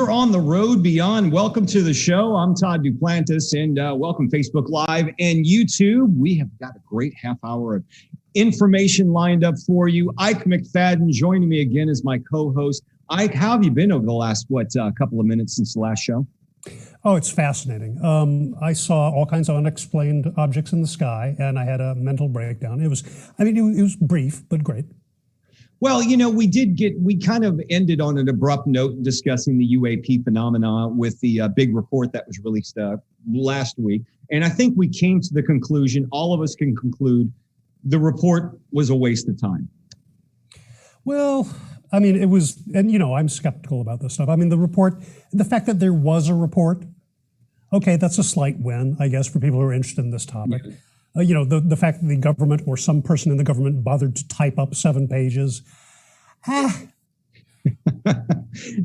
You're on the road beyond. Welcome to the show. I'm Todd Duplantis, and welcome Facebook Live and YouTube. We have got a great half hour of information lined up for you. Ike McFadden joining me again as my co-host. Ike, how have you been over the last, couple of minutes since the last show? Oh, it's fascinating. I saw all kinds of unexplained objects in the sky, and I had a mental breakdown. It was brief, but great. Well, we kind of ended on an abrupt note discussing the UAP phenomena with the big report that was released last week. And I think we came to the conclusion, all of us can conclude, the report was a waste of time. Well, I mean, it was, and I'm skeptical about this stuff. I mean, the fact that there was a report, okay, that's a slight win, I guess, for people who are interested in this topic. Yeah. The fact that the government or some person in the government bothered to type up 7 pages.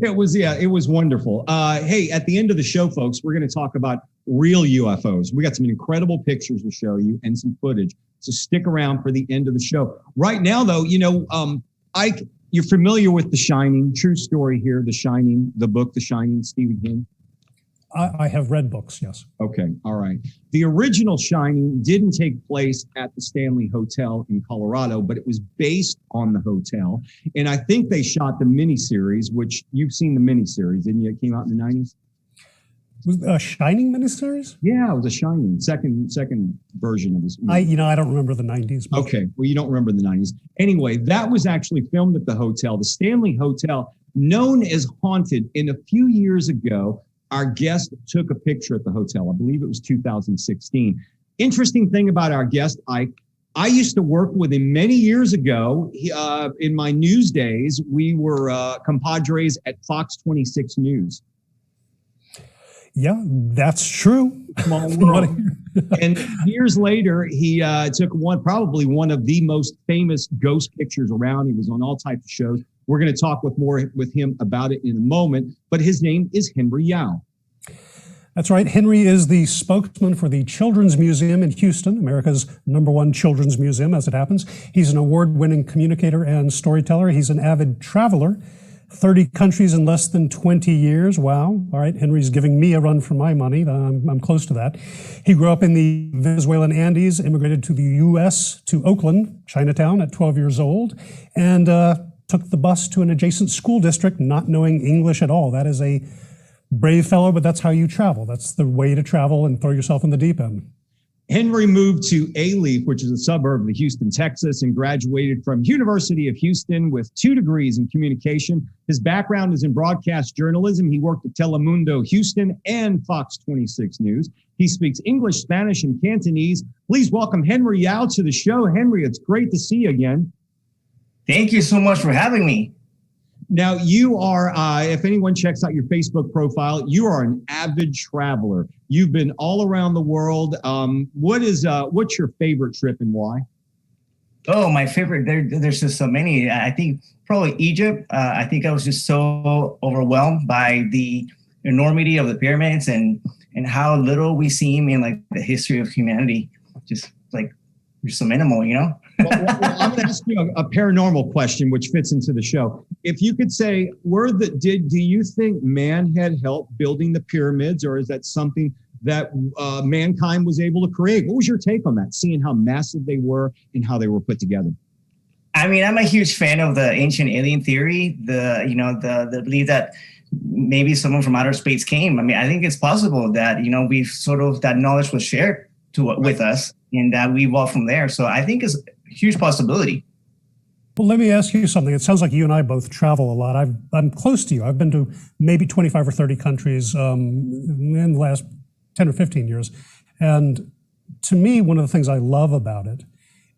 It was wonderful. Hey, at the end of the show, folks, we're going to talk about real UFOs. We got some incredible pictures to show you and some footage. So stick around for the end of the show. Right now, though, Ike, you're familiar with The Shining. True story here, The Shining, the book, The Shining, Stephen King. I have read books, yes. Okay, all right. The original Shining didn't take place at the Stanley Hotel in Colorado, but it was based on the hotel. And I think they shot the miniseries, which you've seen the miniseries, didn't you? It came out in the 90s. Was a Shining miniseries? Yeah, it was a Shining, second version of this movie. I don't remember the 90s. Much. Okay, well, you don't remember the 90s. Anyway, that was actually filmed at the hotel, the Stanley Hotel, known as haunted. And a few years ago, our guest took a picture at the hotel. I believe it was 2016. Interesting thing about our guest, Ike, I used to work with him many years ago. In my news days, we were compadres at Fox 26 News. Yeah, that's true. And years later, he took probably one of the most famous ghost pictures around. He was on all types of shows. We're going to talk more with him about it in a moment, but his name is Henry Yau. That's right. Henry is the spokesman for the Children's Museum in Houston, America's #1 children's museum, as it happens. He's an award-winning communicator and storyteller. He's an avid traveler, 30 countries in less than 20 years. Wow. All right. Henry's giving me a run for my money. I'm close to that. He grew up in the Venezuelan Andes, immigrated to the U.S., to Oakland, Chinatown, at 12 years old, and took the bus to an adjacent school district, not knowing English at all. That is a brave fellow, but that's how you travel. That's the way to travel and throw yourself in the deep end. Henry moved to Alief, which is a suburb of Houston, Texas, and graduated from University of Houston with 2 degrees in communication. His background is in broadcast journalism. He worked at Telemundo Houston and Fox 26 News. He speaks English, Spanish, and Cantonese. Please welcome Henry Yau to the show. Henry, it's great to see you again. Thank you so much for having me. Now, you are, if anyone checks out your Facebook profile, you are an avid traveler. You've been all around the world. What's your favorite trip and why? Oh, my favorite, there's just so many. I think probably Egypt. I think I was just so overwhelmed by the enormity of the pyramids and how little we seem in like the history of humanity. Just like, we're so minimal, Well, I'm going to ask you a paranormal question, which fits into the show. If you could say, do you think man had help building the pyramids, or is that something that mankind was able to create? What was your take on that, seeing how massive they were and how they were put together? I mean, I'm a huge fan of the ancient alien theory, the belief that maybe someone from outer space came. I mean, I think it's possible that, we've sort of, that knowledge was shared with us and that we evolved from there. So I think it's a huge possibility. Well, let me ask you something. It sounds like you and I both travel a lot. I'm close to you. I've been to maybe 25 or 30 countries in the last 10 or 15 years. And to me, one of the things I love about it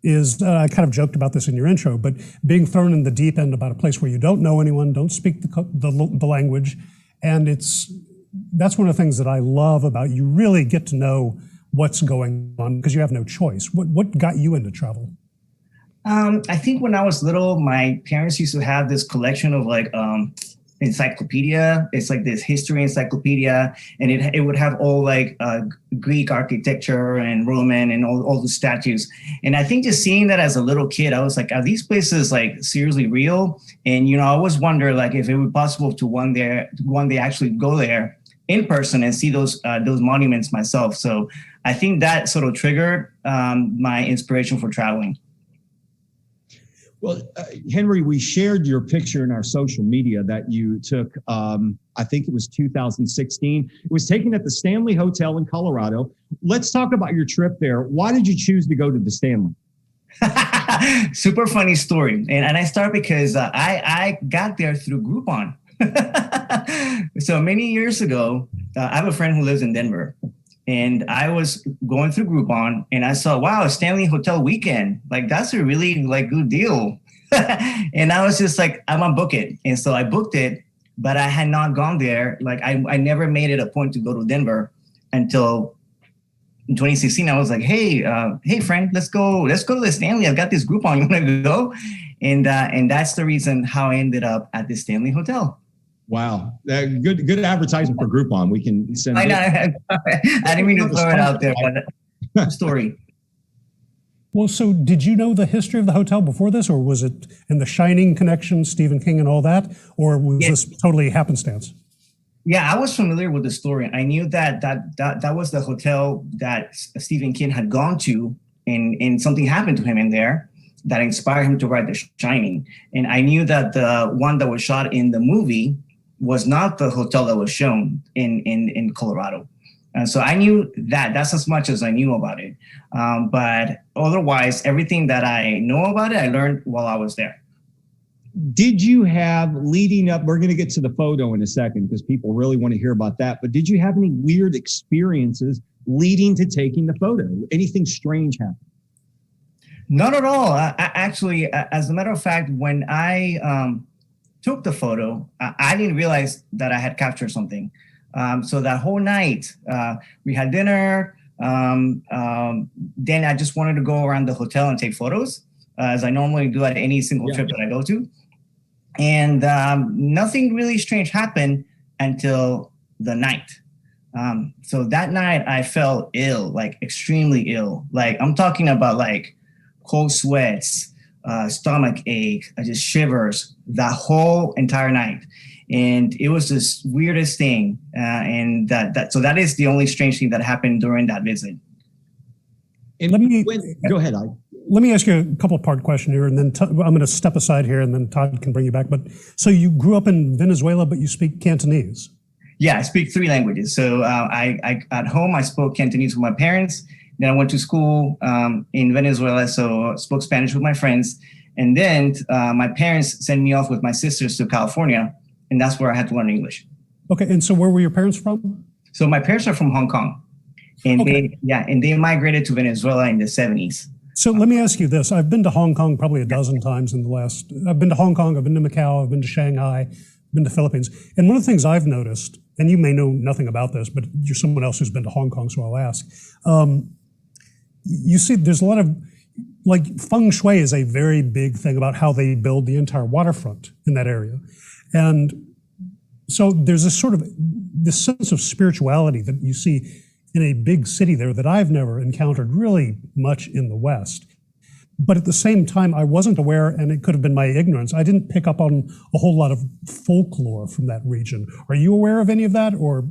is, I kind of joked about this in your intro, but being thrown in the deep end about a place where you don't know anyone, don't speak the language. And that's one of the things that I love about you really get to know what's going on because you have no choice. What got you into travel? I think when I was little, my parents used to have this collection of encyclopedia. It's like this history encyclopedia, and it would have all like Greek architecture and Roman and all the statues. And I think just seeing that as a little kid, I was like, are these places like seriously real? And I always wonder like if it would be possible to one day actually go there in person and see those monuments myself. So I think that sort of triggered my inspiration for traveling. Well, Henry, we shared your picture in our social media that you took, I think it was 2016. It was taken at the Stanley Hotel in Colorado. Let's talk about your trip there. Why did you choose to go to the Stanley? Super funny story. And I start because I got there through Groupon. So many years ago, I have a friend who lives in Denver. And I was going through Groupon and I saw, wow, Stanley Hotel weekend. Like, that's a really like good deal. And I was just like, I'm gonna book it. And so I booked it, but I had not gone there. Like I never made it a point to go to Denver until in 2016. I was like, hey friend, let's go to the Stanley. I've got this Groupon. You wanna go? And that's the reason how I ended up at the Stanley Hotel. Wow, good advertisement for Groupon. We can send. I didn't mean to throw it out there, but story. Well, so did you know the history of the hotel before this, or was it in the Shining connection, Stephen King and all that, or was this totally happenstance? Yeah, I was familiar with the story. I knew that was the hotel that Stephen King had gone to, and something happened to him in there that inspired him to write The Shining. And I knew that the one that was shot in the movie was not the hotel that was shown in Colorado. And so I knew that's as much as I knew about it. But otherwise, everything that I know about it, I learned while I was there. Did you have, leading up, we're going to get to the photo in a second because people really want to hear about that, but did you have any weird experiences leading to taking the photo? Anything strange happen? Not at all. Actually, as a matter of fact, when I took the photo, I didn't realize that I had captured something. So that whole night, we had dinner. Then I just wanted to go around the hotel and take photos, as I normally do at any single trip that I go to. And nothing really strange happened until the night. So that night I felt ill, like extremely ill. Like I'm talking about like cold sweats, stomach ache, just shivers that whole entire night. And it was this weirdest thing. So that is the only strange thing that happened during that visit. And go ahead. Let me ask you a couple part question here, and then I'm going to step aside here, and then Todd can bring you back. But so you grew up in Venezuela, but you speak Cantonese. Yeah, I speak 3 languages. So I at home, I spoke Cantonese with my parents. Then I went to school in Venezuela, so I spoke Spanish with my friends. And then my parents sent me off with my sisters to California, and that's where I had to learn English. Okay, and so where were your parents from? So my parents are from Hong Kong, and they migrated to Venezuela in the 70s. So let me ask you this. I've been to Hong Kong probably a dozen times I've been to Hong Kong, I've been to Macau, I've been to Shanghai, I've been to Philippines. And one of the things I've noticed, and you may know nothing about this, but you're someone else who's been to Hong Kong, so I'll ask. You see, there's a lot of, like, feng shui is a very big thing about how they build the entire waterfront in that area. And so there's this sort of, this sense of spirituality that you see in a big city there that I've never encountered really much in the West. But at the same time, I wasn't aware, and it could have been my ignorance, I didn't pick up on a whole lot of folklore from that region. Are you aware of any of that, or?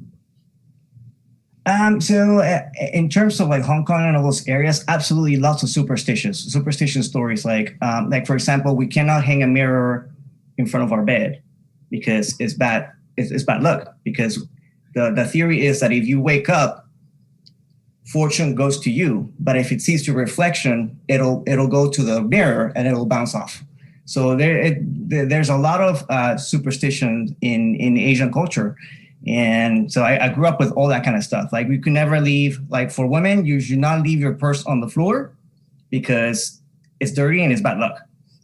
So in terms of like Hong Kong and all those areas, absolutely lots of superstition stories. Like for example, we cannot hang a mirror in front of our bed because it's bad. It's bad luck, because the theory is that if you wake up, fortune goes to you, but if it sees your reflection, it'll go to the mirror and it'll bounce off. So there's a lot of superstition in Asian culture. And so I grew up with all that kind of stuff. Like, we could never leave, like for women, you should not leave your purse on the floor because it's dirty and it's bad luck.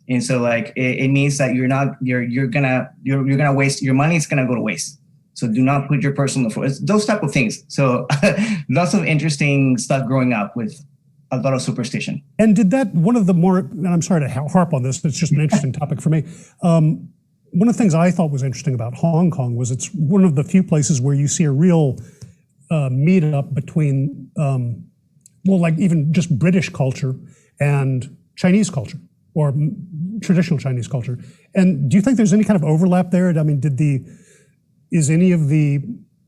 And so like, it means that you're gonna waste, your money is gonna go to waste. So do not put your purse on the floor. It's those type of things. So lots of interesting stuff growing up with a lot of superstition. And did that, one of the more, and I'm sorry to harp on this, it's just an interesting topic for me. one of the things I thought was interesting about Hong Kong was it's one of the few places where you see a real meet-up between, well, like even just British culture and Chinese culture, or traditional Chinese culture. And do you think there's any kind of overlap there? I mean, is any of the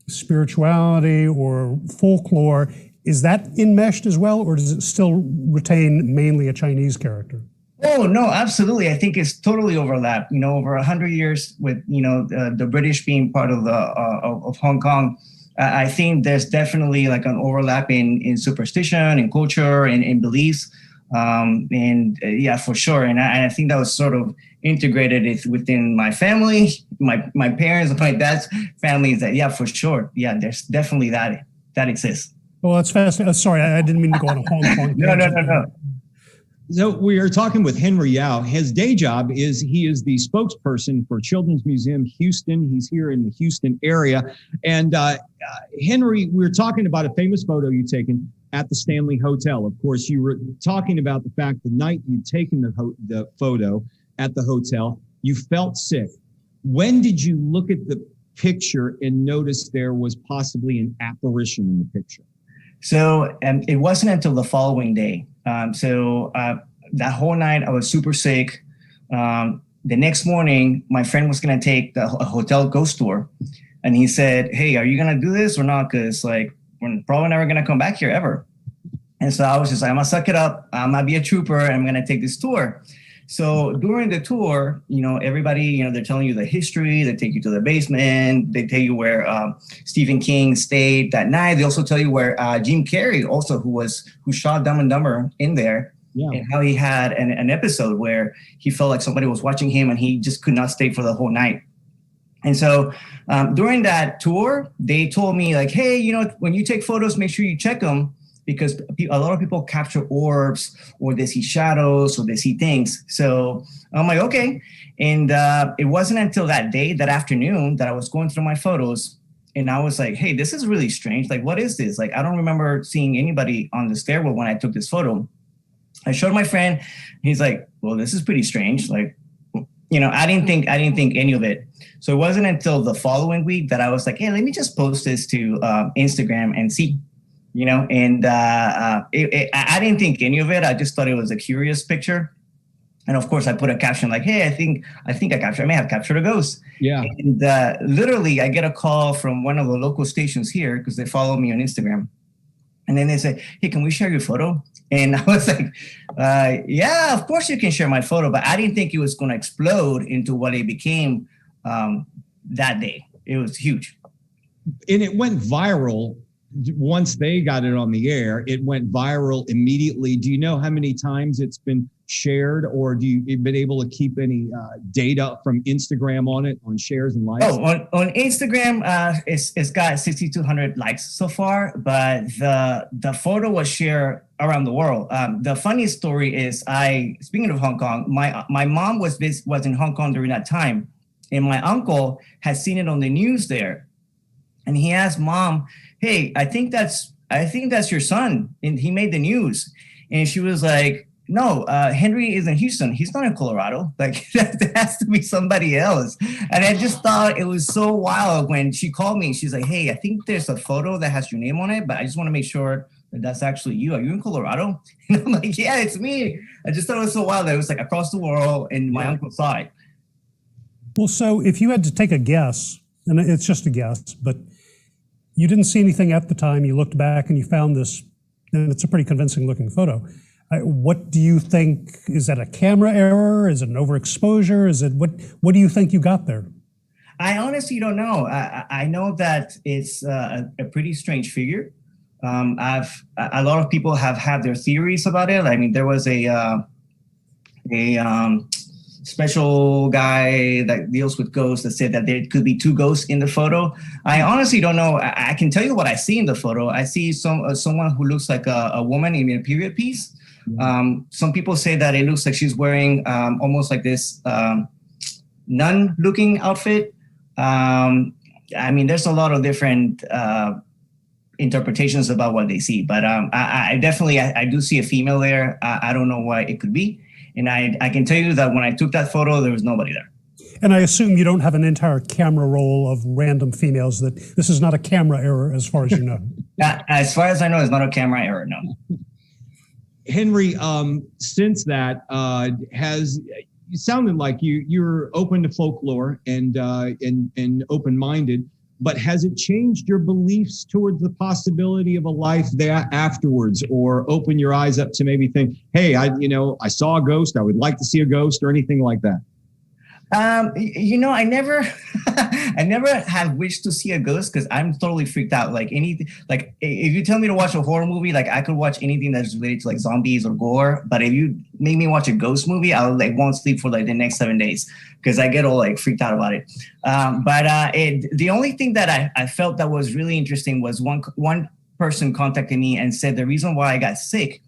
spirituality or folklore, is that enmeshed as well, or does it still retain mainly a Chinese character? Oh, no, absolutely. I think it's totally overlapped. You know, over 100 years with, you know, the British being part of of Hong Kong, I think there's definitely like an overlap in superstition, in culture, and in beliefs. Yeah, for sure. And I think that was sort of integrated within my family, my parents, my dad's family. Is that, yeah, for sure. Yeah, there's definitely that exists. Well, that's fascinating. Sorry, I didn't mean to go on a Hong Kong. No. So we are talking with Henry Yau. His day job is he is the spokesperson for Children's Museum Houston. He's here in the Houston area. And Henry, we're talking about a famous photo you've taken at the Stanley Hotel. Of course, you were talking about the fact the night you'd taken the photo at the hotel, you felt sick. When did you look at the picture and notice there was possibly an apparition in the picture? So it wasn't until the following day. That whole night I was super sick. The next morning, my friend was going to take a hotel ghost tour. And he said, hey, are you going to do this or not? Because like, we're probably never going to come back here ever. And so I was just like, I'm going to suck it up. I'm going to be a trooper. And I'm going to take this tour. So during the tour, you know, everybody, you know, they're telling you the history. They take you to the basement. They tell you where Stephen King stayed that night. They also tell you where Jim Carrey also, who shot Dumb and Dumber in there. Yeah. And how he had an episode where he felt like somebody was watching him and he just could not stay for the whole night. And so during that tour, they told me like, hey, you know, when you take photos, make sure you check them, because a lot of people capture orbs, or they see shadows, or they see things. So I'm like, okay. And it wasn't until that day, that afternoon, that I was going through my photos, and I was like, hey, this is really strange. Like, what is this? Like, I don't remember seeing anybody on the stairwell when I took this photo. I showed my friend. He's like, well, this is pretty strange. Like, you know, I didn't think any of it. So it wasn't until the following week that I was like, hey, let me just post this to Instagram and see. You know, and I didn't think any of it. I just thought it was a curious picture. And of course, I put a caption like, hey, I may have captured a ghost. Yeah. And literally, I get a call from one of the local stations here, because they follow me on Instagram. And then they say, hey, can we share your photo? And I was like, yeah, of course you can share my photo. But I didn't think it was going to explode into what it became that day. It was huge. And it went viral. Once they got it on the air, it went viral immediately. Do you know how many times it's been shared, or do you've been able to keep any data from Instagram on it, on shares and likes? Oh, on Instagram, it's got 6,200 likes so far, but the photo was shared around the world. The funny story is, speaking of Hong Kong, my mom was in Hong Kong during that time, and my uncle had seen it on the news there, and he asked Mom, hey, I think that's your son, and he made the news. And she was like, no, Henry is in Houston. He's not in Colorado. Like, that has to be somebody else. And I just thought it was so wild when she called me. She's like, hey, I think there's a photo that has your name on it, but I just want to make sure that that's actually you. Are you in Colorado? And I'm like, yeah, it's me. I just thought it was so wild that it was like across the world, and my uncle saw it. Well, so if you had to take a guess, and it's just a guess, but you didn't see anything at the time, you looked back and you found this, and it's a pretty convincing looking photo. What do you think? Is that a camera error? Is it an overexposure? Is it what do you think you got there? I honestly don't know. I know that it's a pretty strange figure. A lot of people have had their theories about it. I mean, there was a special guy that deals with ghosts that said that there could be two ghosts in the photo. I honestly don't know. I can tell you what I see in the photo. I see someone who looks like a woman in a period piece. Some people say that it looks like she's wearing almost like this nun-looking outfit. I mean, there's a lot of different interpretations about what they see, but I definitely do see a female there. I don't know why it could be. And I can tell you that when I took that photo, there was nobody there. And I assume you don't have an entire camera roll of random females, that this is not a camera error as far as you know. As far as I know, it's not a camera error, no. Henry, since that, it sounded like you're open to folklore and open-minded, but has it changed your beliefs towards the possibility of a life there afterwards, or open your eyes up to maybe think, hey, I saw a ghost, I would like to see a ghost, or anything like that? I never, I never have wished to see a ghost because I'm totally freaked out. Like anything, like if you tell me to watch a horror movie, like I could watch anything that's related to like zombies or gore. But if you make me watch a ghost movie, I won't sleep for like the next 7 days because I get all like freaked out about it. The only thing that I felt that was really interesting was one person contacted me and said the reason why I got sick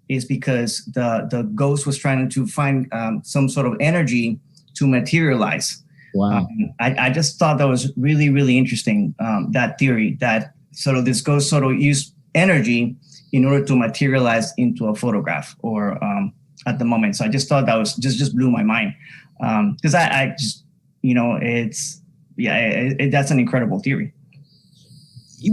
is because the ghost was trying to find some sort of energy to materialize. Wow. I just thought that was really, really interesting, that theory that sort of this ghost sort of used energy in order to materialize into a photograph or at the moment. So I just thought that was just blew my mind. Because I just, that's an incredible theory.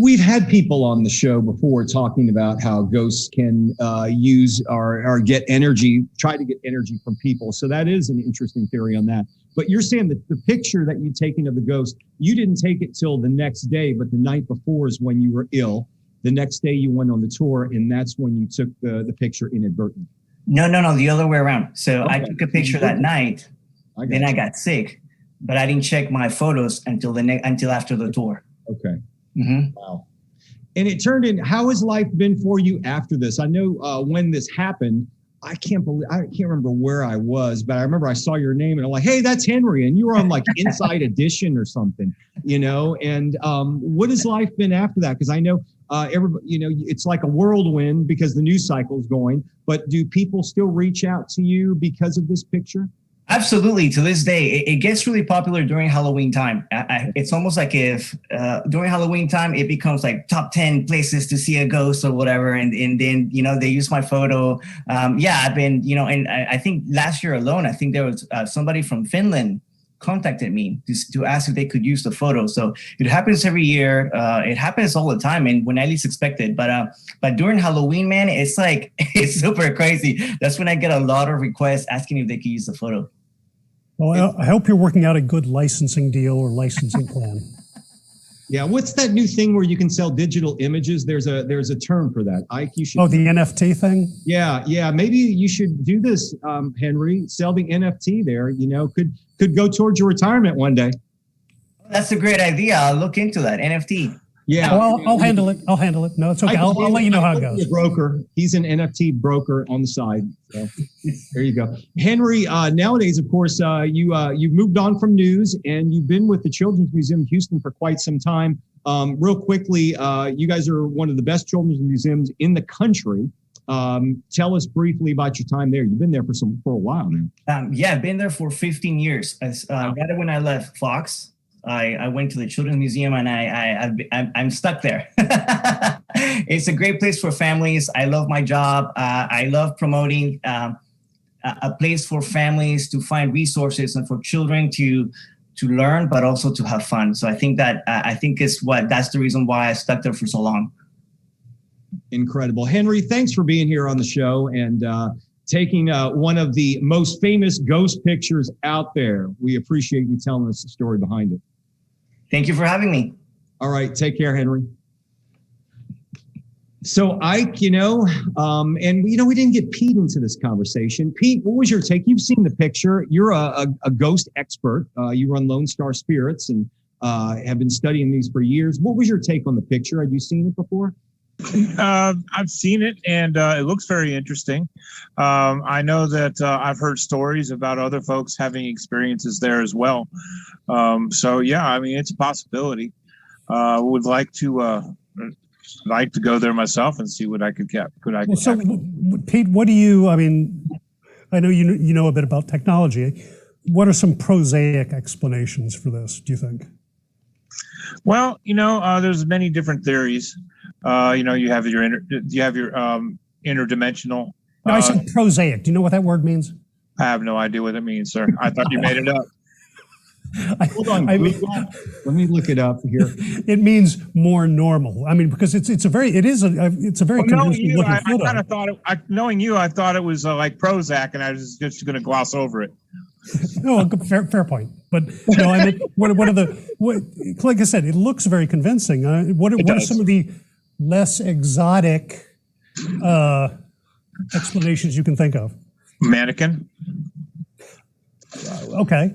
We've had people on the show before talking about how ghosts can use or get energy, try to get energy from people. So that is an interesting theory on that. But you're saying that the picture that you've taken of the ghost, you didn't take it till the next day, but the night before is when you were ill. The next day you went on the tour, and that's when you took the picture inadvertently. No, the other way around. So okay. I took a picture that night, then I got sick, but I didn't check my photos until after the tour. Okay. Mm-hmm. Wow. And it turned in, how has life been for you after this? I know when this happened, I can't remember where I was, but I remember I saw your name and I'm like, hey, that's Henry. And you were on like Inside Edition or something, and what has life been after that? Because I know everybody, it's like a whirlwind because the news cycle is going, but do people still reach out to you because of this picture? Absolutely. To this day, it gets really popular during Halloween time. It's almost like if during Halloween time, it becomes like top 10 places to see a ghost or whatever. And then, they use my photo. I've been, and I think last year alone, I think there was somebody from Finland contacted me to ask if they could use the photo. So it happens every year. It happens all the time and when I least expect it. But during Halloween, man, it's like, it's super crazy. That's when I get a lot of requests asking if they could use the photo. Well, I hope you're working out a good licensing deal or licensing plan. Yeah, what's that new thing where you can sell digital images? There's a term for that. Ike, you should. Oh, the NFT thing? Yeah. Maybe you should do this, Henry. Sell the NFT there. Could go towards your retirement one day. That's a great idea. I'll look into that NFT. Yeah. Well, I'll handle it. No, it's okay. I'll let you know how it goes. A broker. He's an NFT broker on the side. So there you go. Henry, nowadays, of course, you've moved on from news and you've been with the Children's Museum of Houston for quite some time. Real quickly, you guys are one of the best children's museums in the country. Tell us briefly about your time there. You've been there for a while now. I've been there for 15 years. Right when I left Fox, I went to the Children's Museum and I'm stuck there. It's a great place for families. I love my job. I love promoting a place for families to find resources and for children to learn, but also to have fun. So I think that's the reason why I stuck there for so long. Incredible. Henry, thanks for being here on the show and taking one of the most famous ghost pictures out there. We appreciate you telling us the story behind it. Thank you for having me. All right. Take care, Henry. So Ike, we didn't get Pete into this conversation. Pete, what was your take? You've seen the picture. You're a ghost expert. You run Lone Star Spirits and have been studying these for years. What was your take on the picture? Had you seen it before? I've seen it and it looks very interesting. I know that I've heard stories about other folks having experiences there as well. It's a possibility. Would like to go there myself and see what I could get. So, Pete, what do you? I know you know a bit about technology. What are some prosaic explanations for this? Do you think? Well, there's many different theories. You have your interdimensional. No, I said prosaic. Do you know what that word means? I have no idea what it means, sir. I thought you made it up. Hold on, I Google. Let me look it up here. It means more normal. I mean, because it's a very convincing looking photo. I kind of thought knowing you, I thought it was like Prozac, and I was just going to gloss over it. No, fair point. But no, I mean, like I said, it looks very convincing. What are some of the less exotic explanations you can think of? Mannequin. Okay.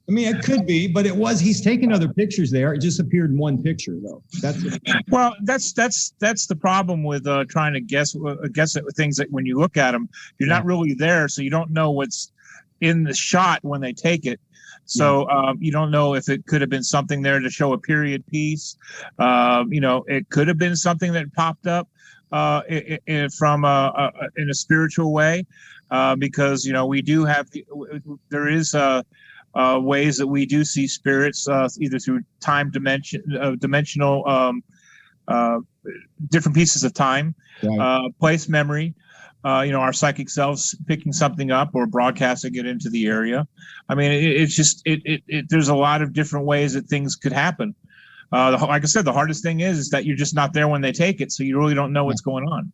I mean, it could be, but he's taken other pictures there. It just appeared in one picture, though. That's the problem with trying to guess at things that when you look at them, you're not really there, so you don't know what's in the shot when they take it. So you don't know if it could have been something there to show a period piece. It could have been something that popped up in a spiritual way, because we do have there is ways that we do see spirits either through dimensional different pieces of time, right. Place, memory. Our psychic selves picking something up or broadcasting it into the area. I mean, it's just there's a lot of different ways that things could happen. Like I said, the hardest thing is that you're just not there when they take it, so you really don't know what's going on.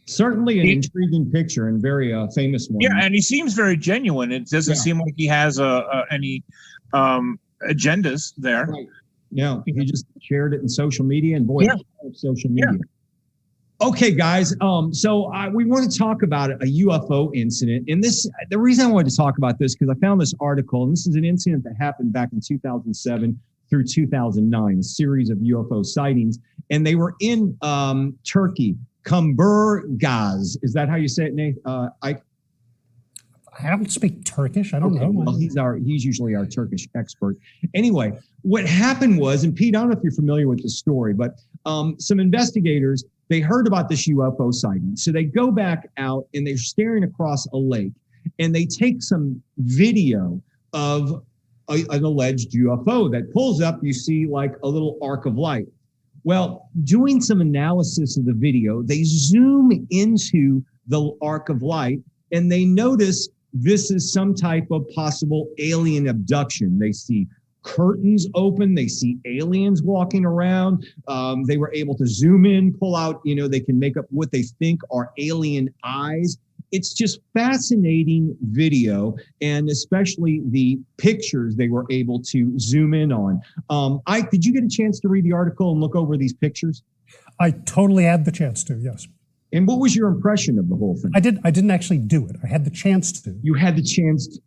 Certainly an intriguing picture and very famous one. Yeah, and he seems very genuine. It doesn't seem like he has any agendas there. Right. Yeah, he just shared it in social media, and boy, social media. Yeah. Okay, guys. So we want to talk about a UFO incident, and the reason I wanted to talk about this because I found this article, and this is an incident that happened back in 2007 through 2009, a series of UFO sightings, and they were in Turkey, Kumburgaz. Is that how you say it, Nate? I don't speak Turkish. I don't know. Well, he's usually our Turkish expert. Anyway, what happened was, and Pete, I don't know if you're familiar with the story, but some investigators, they heard about this UFO sighting. So they go back out and they're staring across a lake and they take some video of an alleged UFO that pulls up. You see like a little arc of light. Well, doing some analysis of the video, they zoom into the arc of light and they notice this is some type of possible alien abduction. They see curtains open. They see aliens walking around. They were able to zoom in, pull out, they can make up what they think are alien eyes. It's just fascinating video, and especially the pictures they were able to zoom in on. Ike, did you get a chance to read the article and look over these pictures? I totally had the chance to, yes. And what was your impression of the whole thing? I didn't actually do it. I had the chance to. You had the chance to.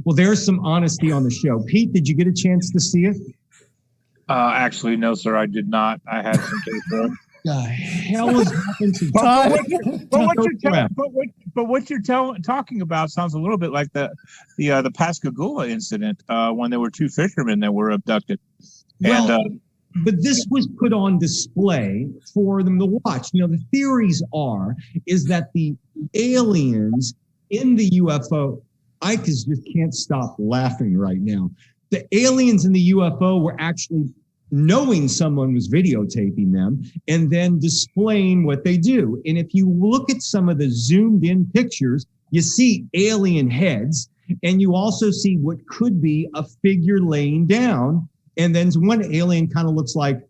Well, there's some honesty on the show. Pete, did you get a chance to see it? Actually, no, sir, I did not. I had some paper. The hell is happening to what you're talking about sounds a little bit like the Pascagoula incident when there were two fishermen that were abducted. Well, but this was put on display for them to watch. The theories is that the aliens in the UFO, Ike just can't stop laughing right now. The aliens in the UFO were actually knowing someone was videotaping them and then displaying what they do. And if you look at some of the zoomed in pictures, you see alien heads and you also see what could be a figure laying down. And then one alien kind of looks like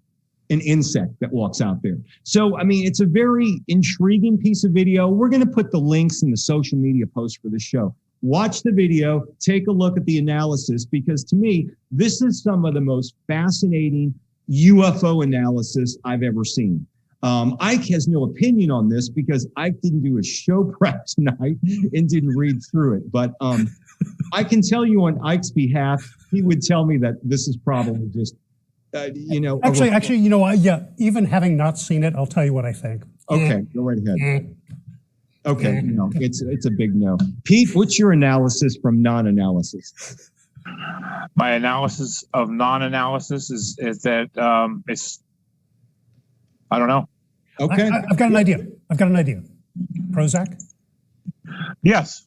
an insect that walks out there. So, I mean, it's a very intriguing piece of video. We're going to put the links in the social media post for the show. Watch the video, take a look at the analysis, because to me, this is some of the most fascinating UFO analysis I've ever seen. Ike has no opinion on this because Ike didn't do a show prep tonight and didn't read through it. But I can tell you on Ike's behalf, he would tell me that this is probably just, Actually, you know what? Yeah, even having not seen it, I'll tell you what I think. Okay, go right ahead. Okay, no, it's a big no. Pete, what's your analysis from non-analysis? My analysis of non-analysis is that it's, I don't know. Okay. I've got an idea. Prozac? Yes,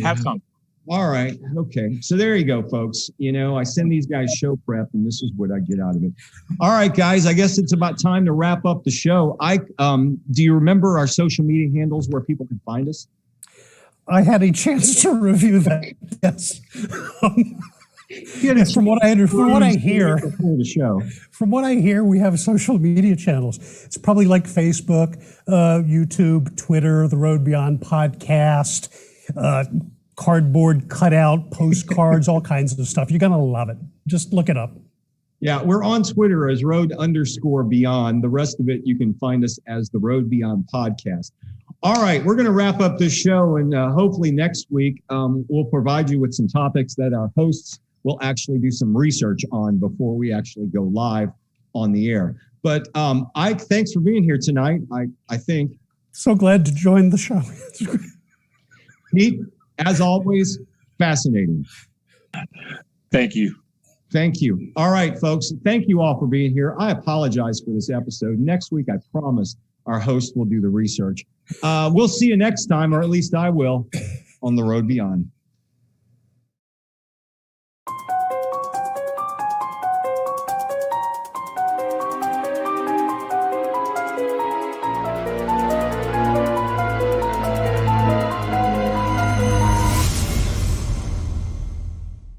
have some. All right. Okay. So there you go, folks. I send these guys show prep and this is what I get out of it. All right, guys, I guess it's about time to wrap up the show. Ike, do you remember our social media handles where people can find us? I had a chance to review that. Yes. Yes, from what I hear, before the show. From what I hear, we have social media channels. It's probably like Facebook, YouTube, Twitter, the Road Beyond podcast, cardboard cutout, postcards, all kinds of stuff. You're going to love it. Just look it up. Yeah, we're on Twitter as Road_Beyond. The rest of it, you can find us as the Road Beyond podcast. All right, we're going to wrap up this show, and hopefully next week we'll provide you with some topics that our hosts will actually do some research on before we actually go live on the air. But Ike, thanks for being here tonight. I think. So glad to join the show. Pete, as always, fascinating. Thank you. Thank you. All right, folks. Thank you all for being here. I apologize for this episode. Next week, I promise our host will do the research. We'll see you next time, or at least I will, on the Road Beyond.